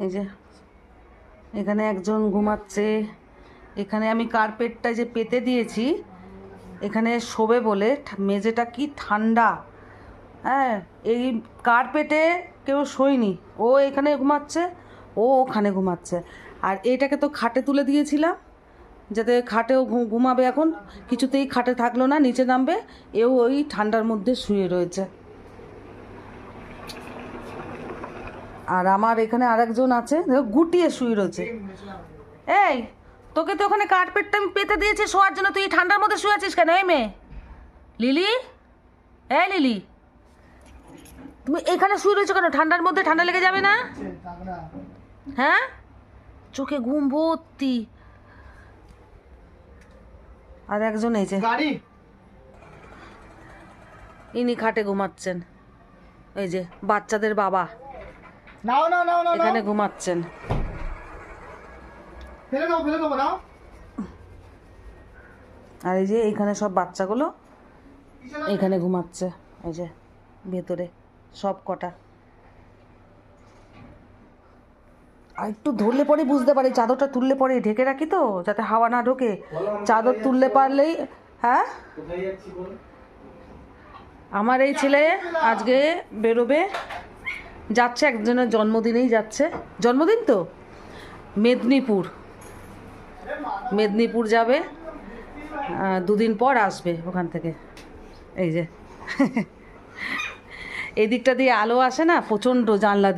এই যে এখানে একজন ঘুমাচ্ছে। এখানে আমি কার্পেটটা যে পেতে দিয়েছি এখানে শোবে বলে, মেঝেটা কি ঠান্ডা। হ্যাঁ, এই কার্পেটে কেউ শোয়নি, ও এখানে ঘুমাচ্ছে, ও ওখানে ঘুমাচ্ছে। আর এটাকে তো খাটে তুলে দিয়েছিলাম যাতে খাটেও ঘুমাবে, এখন কিছুতেই খাটে থাকলো না, নিচে নামবে, এও ওই ঠান্ডার মধ্যে শুয়ে রয়েছে। আর আমার এখানে আরেকজন আছে গুটিয়ে শুয়ে রয়েছে। এই, তোকে তো ওখানে কার্পেটটা আমি পেতে দিয়েছি শোয়ার জন্য, তুই ঠান্ডার মধ্যে শুয়ে আছিস কেন? এই মেয়ে লিলি, এই লিলি, তুমি এখানে শুয়ে রয়েছো কেন? ঠান্ডার মধ্যে ঠান্ডা লেগে যাবে না? হ্যাঁ, চোখে ঘুম ভর্তি। আর একজন এই যে ইনি খাটে ঘুমাচ্ছেন, এই যে বাচ্চাদের বাবা এখানে ঘুমাচ্ছেন। আর এই যে এইখানে সব বাচ্চাগুলো এখানে ঘুমাচ্ছে, এই যে ভেতরে সব কটা। আর একটু ধরলে পরে বুঝতে পারি, চাদরটা তুললে পরে ঢেকে রাখি তো যাতে হাওয়া না ঢোকে, চাদর তুললে পারলেই। হ্যাঁ, আমার এই ছেলে আজকে বেরোবে, যাচ্ছে একজনের জন্মদিনেই যাচ্ছে, জন্মদিন তো, মেদিনীপুর যাবে, দুদিন পর আসবে ওখান থেকে। এই যে এই দিকটা দিয়ে আলো আসে না প্রচণ্ড জানলা দিয়ে।